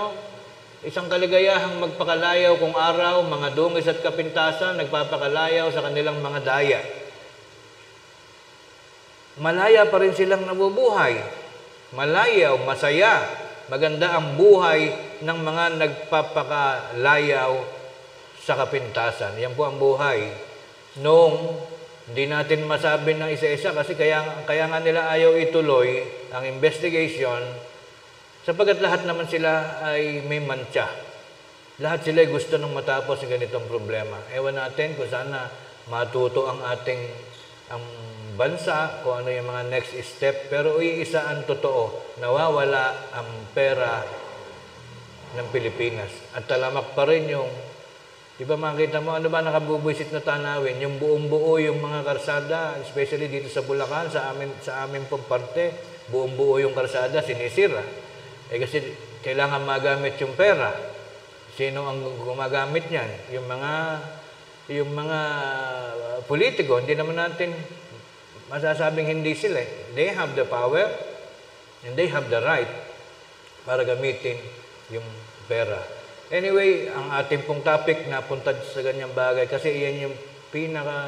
isang kaligayahang magpakalayaw kung araw, mga dungis at kapintasan, nagpapakalayaw sa kanilang mga daya. Malaya pa rin silang nabubuhay. Malayaw, masaya. Maganda ang buhay ng mga nagpapakalayaw sa kapintasan. Yan po ang buhay. Noong hindi natin masabi ng isa-isa kasi kaya nga nila ayaw ituloy ang investigation sapagkat lahat naman sila ay may mantsa. Lahat sila ay gusto nang matapos ng ganitong problema. Ewan natin kung sana matuto ang bansa, kung ano yung mga next step, pero iisa ang totoo, nawawala ang pera ng Pilipinas. At talamak pa rin yung, di ba makita mo, ano ba nakabubuisit na tanawin? Yung buong-buo yung mga karsada, especially dito sa Bulacan, sa amin pong parte, buong-buo yung karsada, sinisira. Kasi kailangan magamit yung pera. Sino ang gumagamit niyan? Yung mga politiko, hindi naman natin masasabing hindi sila. They have the power and they have the right para gamitin yung pera. Anyway, ang ating pong topic napunta sa ganyang bagay kasi iyan yung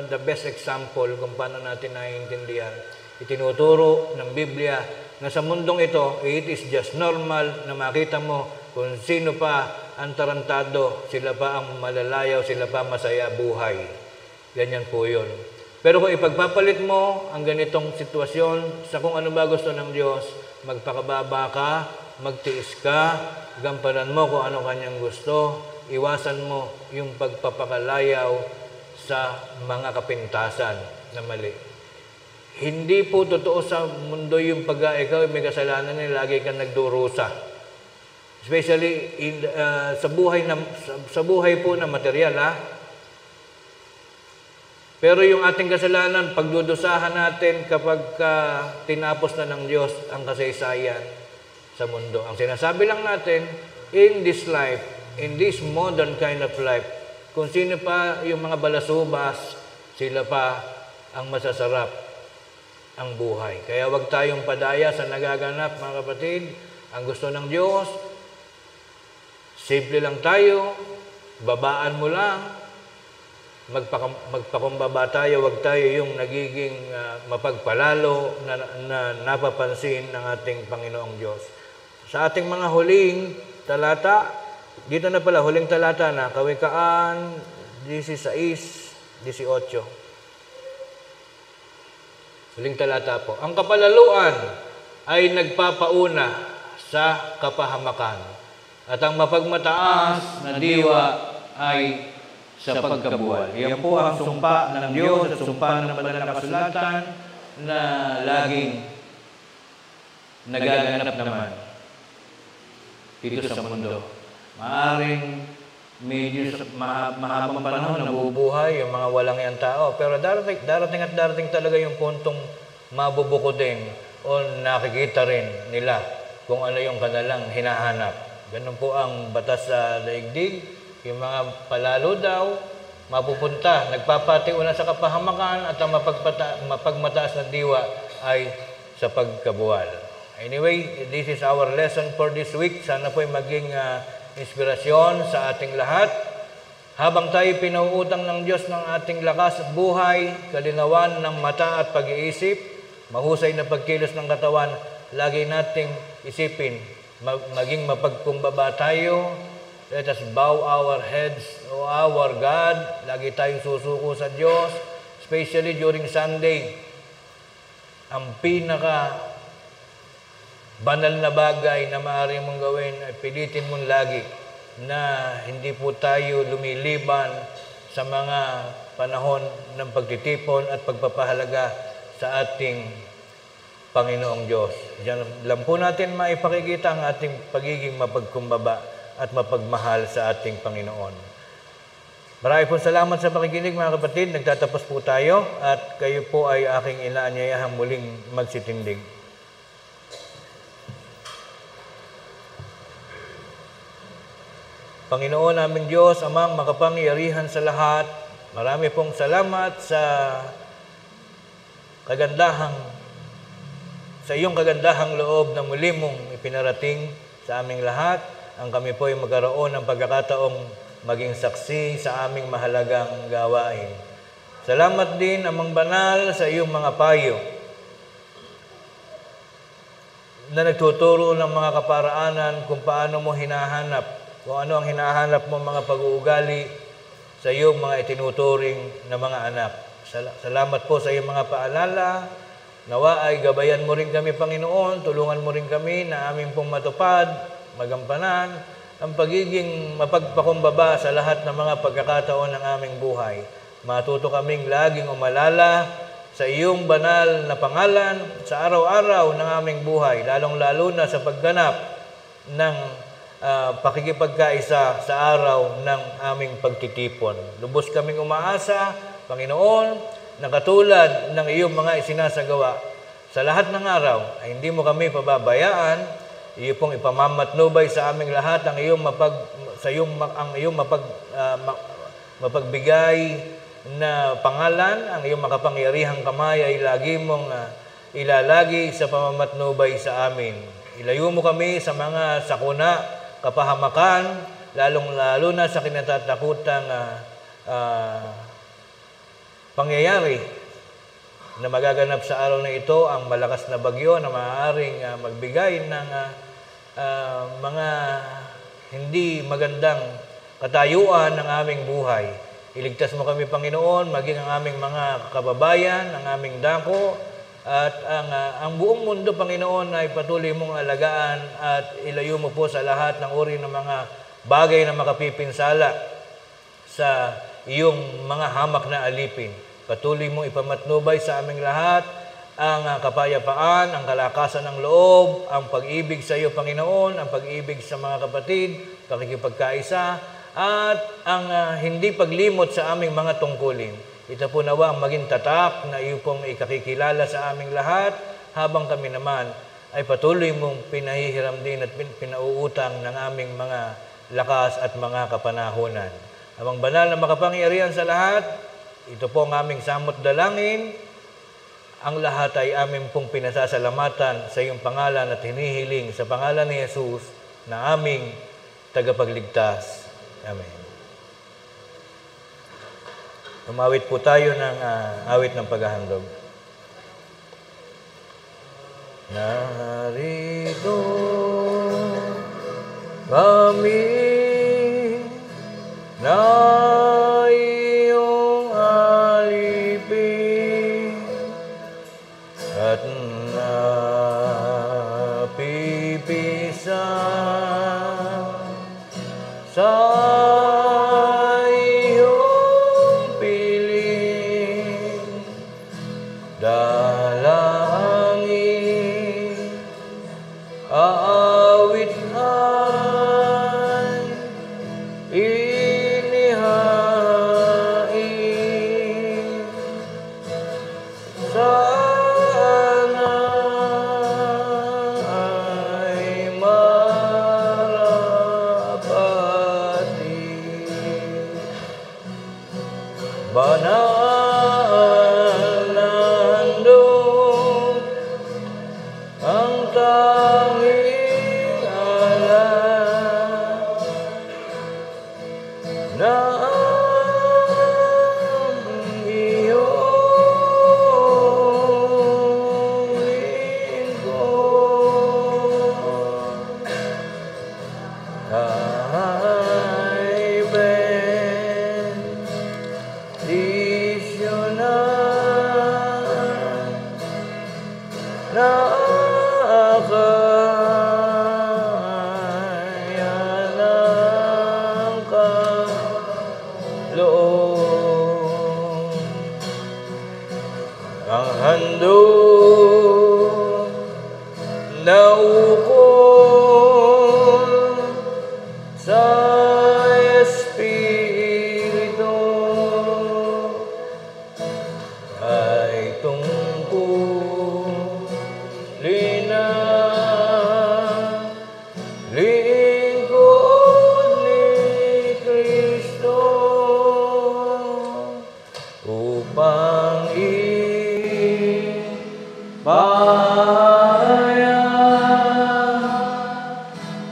the best example kung paano natin naiintindihan. Itinuturo ng Biblia na sa mundong ito, it is just normal na makita mo kung sino pa ang tarantado, sila pa ang malalayaw, sila pa masaya buhay. Ganyan po yun. Pero kung ipagpapalit mo ang ganitong sitwasyon sa kung ano ba gusto ng Diyos, magpakababa ka, magtiis ka, gampanan mo kung ano kanyang gusto, iwasan mo yung pagpapakalayaw sa mga kapintasan na mali. Hindi po totoo sa mundo yung ikaw may kasalanan na lagi kang nagdurusa. Especially sa buhay po na material, Pero yung ating kasalanan, pagdudusahan natin kapag tinapos na ng Diyos ang kasaysayan sa mundo. Ang sinasabi lang natin, in this life, in this modern kind of life, kung sino pa yung mga balasubas, sila pa ang masasarap ang buhay. Kaya wag tayong padaya sa nagaganap, mga kapatid. Ang gusto ng Diyos, simple lang tayo, babaan mo lang, magpakumbaba tayo, wag tayo yung nagiging mapagpalalo na napapansin ng ating Panginoong Diyos. Sa ating mga huling talata, dito na pala, huling talata na, Kawikaan 16:18. Huling talata po. Ang kapalaluan ay nagpapauna sa kapahamakan at ang mapagmataas na diwa ay sa pagkabuwal. Yan po ang sumpa ng Diyos at sumpa ng banal na kasulatan na laging nagaganap naman dito sa mundo. Maaring medyo mahabang panahon nabubuhay yung mga walang yang tao, pero darating talaga yung puntong mabubukodin o nakikita rin nila kung ano yung kanilang hinahanap. Ganun po ang batas sa daigdig. Yung mga palalo daw, mapupunta, nagpapatiuna sa kapahamakan at ang mapagmataas na diwa ay sa pagkabuwal. Anyway, this is our lesson for this week. Sana po'y maging inspirasyon sa ating lahat. Habang tayo pinauutang ng Diyos ng ating lakas at buhay, kalinawan ng mata at pag-iisip, mahusay na pagkilos ng katawan, lagi nating isipin, maging mapagkumbaba tayo. Let us bow our heads to our God. Lagi tayong susuko sa Diyos, especially during Sunday. Ang pinaka banal na bagay na maaari mong gawin ay pilitin mong lagi na hindi po tayo lumiliban sa mga panahon ng pagtitipon at pagpapahalaga sa ating Panginoong Diyos. Diyan lang po natin maipakikita ang ating pagiging mapagkumbaba at mapagmahal sa ating Panginoon. Marami po salamat sa pakikinig mga kapatid. Nagtatapos po tayo at kayo po ay aking inaanyayahang muling magsitindig. Panginoon naming Diyos, Amang makapangyarihan sa lahat, marami pong salamat sa iyong kagandahang loob na muli mong ipinarating sa aming lahat. Ang kami po ay magkaroon ng pagkakataong maging saksi sa aming mahalagang gawain. Salamat din, Amang Banal, sa iyong mga payo na nagtuturo ng mga kaparaanan kung paano mo hinahanap, kung ano ang hinahanap mo mga pag-uugali sa iyong mga itinuturing na mga anak. Salamat po sa iyong mga paalala. Nawa ay gabayan mo rin kami, Panginoon, tulungan mo rin kami na aming pong matupad, magampanan, ang pagiging mapagpakumbaba sa lahat ng mga pagkakataon ng aming buhay. Matuto kaming laging umalala sa iyong banal na pangalan sa araw-araw ng aming buhay, lalong-lalo na sa pagganap ng pakikipagkaisa sa araw ng aming pagtitipon. Lubos kaming umaasa, Panginoon, na katulad ng iyong mga isinasagawa sa lahat ng araw ay hindi mo kami pababayaan. Iyo pong ipamamatnubay sa aming lahat ang iyong mapagbigay na pangalan. Ang iyong makapangyarihang kamay ay lagi mong ilalagi sa pamamatnubay sa amin. Ilayo mo kami sa mga sakuna, kapahamakan, lalong-lalo na sa kinatatakutang pangyayari na magaganap sa araw na ito, ang malakas na bagyo na maaaring magbigay ng mga hindi magandang katayuan ng aming buhay. Iligtas mo kami, Panginoon, maging ang aming mga kababayan, ang aming dako, at ang buong mundo, Panginoon, ay patuloy mong alagaan at ilayo mo po sa lahat ng uri ng mga bagay na makapipinsala sa iyong mga hamak na alipin. Patuloy mong ipamatnubay sa aming lahat ang kapayapaan, ang kalakasan ng loob, ang pag-ibig sa iyo, Panginoon, ang pag-ibig sa mga kapatid, pakikipagkaisa, at ang hindi paglimot sa aming mga tungkulin. Ito po nawa ang maging tatak na iyo pong ikakikilala sa aming lahat, habang kami naman ay patuloy mong pinahihiram din at pinauutang ng aming mga lakas at mga kapanahunan. Amang banal na makapangyarihan sa lahat, ito po ang aming samot dalangin. Ang lahat ay aming pong pinasasalamatan sa iyong pangalan at hinihiling sa pangalan ni Jesus na aming tagapagligtas. Amen. Umawit po tayo ng awit ng paghahandog. Narito kami na iyong alipin at napipisan sa iyong piling, dalangin, aawit ay inihain. Sana ay marapati, banal na handog ang tanging alam na ang iyong lingkod ay bendisyonan na kaya ng kaloob. Ang handog na ukol sa Espiritu ay tungkulin na lingkod ni Kristo upang ipahayag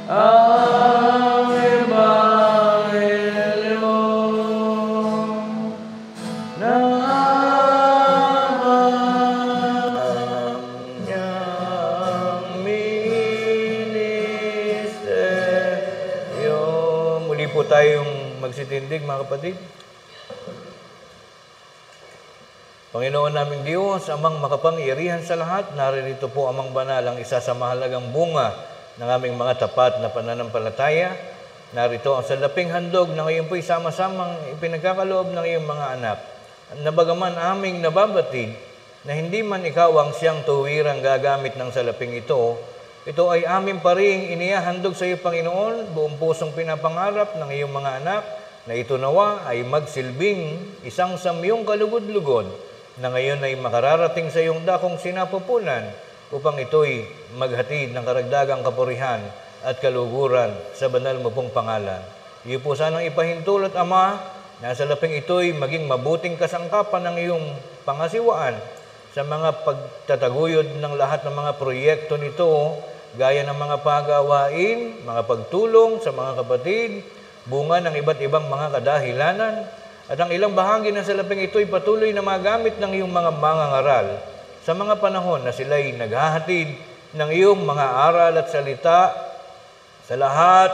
ang Ebanghelyo ng amang ministeryo. Muli po tayong magsitindig, mga kapatid. Panginoon naming Diyos, amang makapangyarihan sa lahat, naririto po amang banal ang isa sa mahalagang bunga ng aming mga tapat na pananampalataya. Narito ang salaping handog na ngayon po'y sama-samang ipinagkakaloob ng iyong mga anak. Na bagaman aming nababatid na hindi man ikaw ang siyang tuwirang gagamit ng salaping ito, ito ay amin pa rin inihahandog sa iyo, Panginoon, buong pusong pinapangarap ng iyong mga anak na ito nawa ay magsilbing isang samyong kalugod-lugod na ngayon ay makararating sa iyong dakong sinapupunan upang ito'y maghatid ng karagdagang kapurihan at kaluguran sa banal mo pong pangalan. Iyo po sanang ipahintulot, Ama, na sa laping ito'y maging mabuting kasangkapan ng iyong pangasiwaan sa mga pagtataguyod ng lahat ng mga proyekto nito, gaya ng mga pagawain, mga pagtulong sa mga kapatid, bunga ng iba't ibang mga kadahilanan, at ang ilang bahagi ng salaping ito'y patuloy na magamit ng iyong mga mangangaral sa mga panahon na sila'y naghahatid ng iyong mga aral at salita sa lahat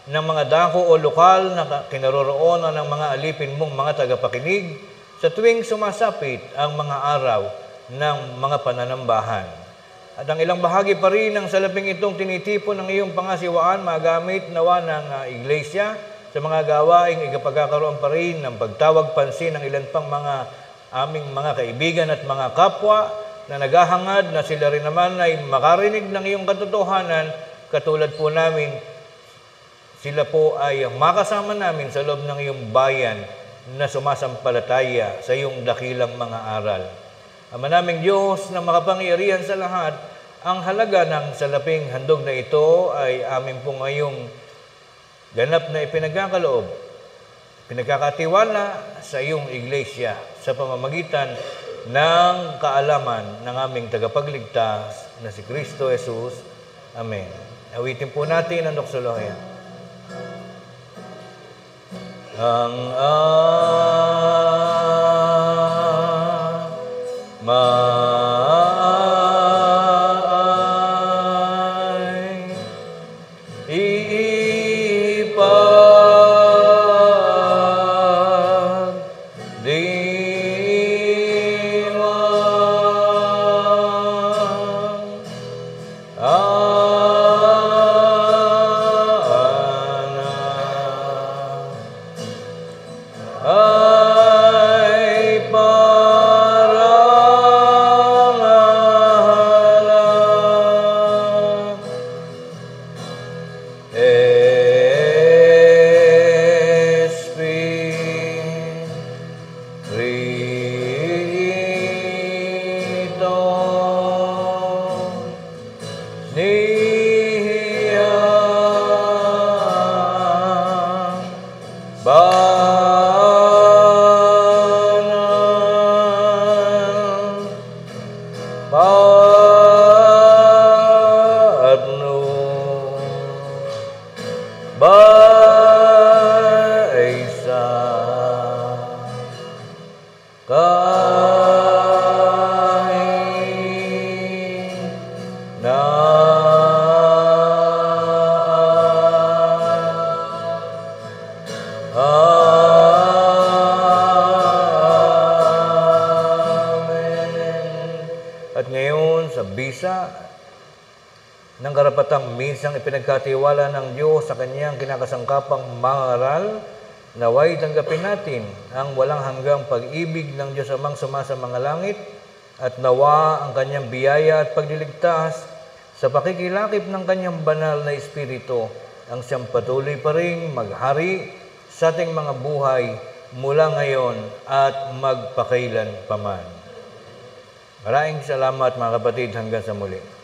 ng mga dako o lokal na kinaroroonan ng mga alipin mong mga tagapakinig sa tuwing sumasapit ang mga araw ng mga pananambahan. At ang ilang bahagi pa rin ng salaping itong tinitipon ng iyong pangasiwaan magamit nawa ng iglesia sa mga gawaing ikapagkakaroon pa rin ng pagtawag pansin ng ilan pang mga aming mga kaibigan at mga kapwa na naghahangad na sila rin naman ay makarinig ng iyong katotohanan katulad po namin. Sila po ay makasama namin sa loob ng iyong bayan na sumasampalataya sa iyong dakilang mga aral. Ama naming Diyos na makapangyarihan sa lahat, ang halaga ng salaping handog na ito ay amin po ngayong ganap na ipinagkakaloob, pinagkakatiwala sa iyong iglesia sa pamamagitan ng kaalaman ng aming tagapagligtas na si Kristo Jesus. Amen. Awitin po natin ang doksolohiya. Ang Baisa kahit na at ngayon sa bisa ng karapatang minsang ipinagkatiwala ng Diyos sa kanyang kinakasangkapang mangaral, naway tanggapin natin ang walang hanggang pag-ibig ng Diyos Amang sumasa mga langit at nawa ang kanyang biyaya at pagliligtas sa pakikilakip ng kanyang banal na Espiritu ang siyang patuloy pa ring maghari sa ating mga buhay mula ngayon at magpakailan paman. Maraming salamat mga kapatid, hanggang sa muli.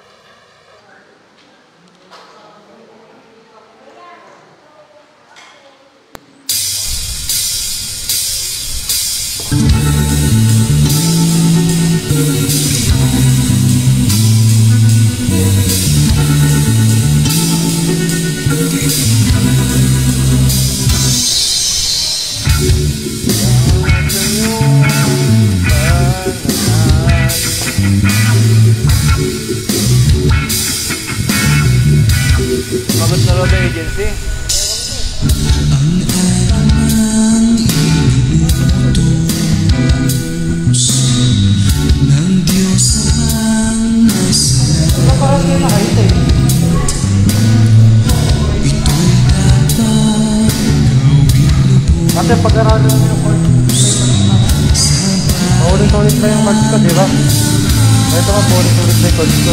Magot na Roda Agency. Ng Diyos ang nasalain. Ito'y dapat gawin lubos. Kasi pag-aralan mo yung chord, paulit-ulit na yung chords ko, di ba? Ito nga, paulit-ulit na yung chords ko.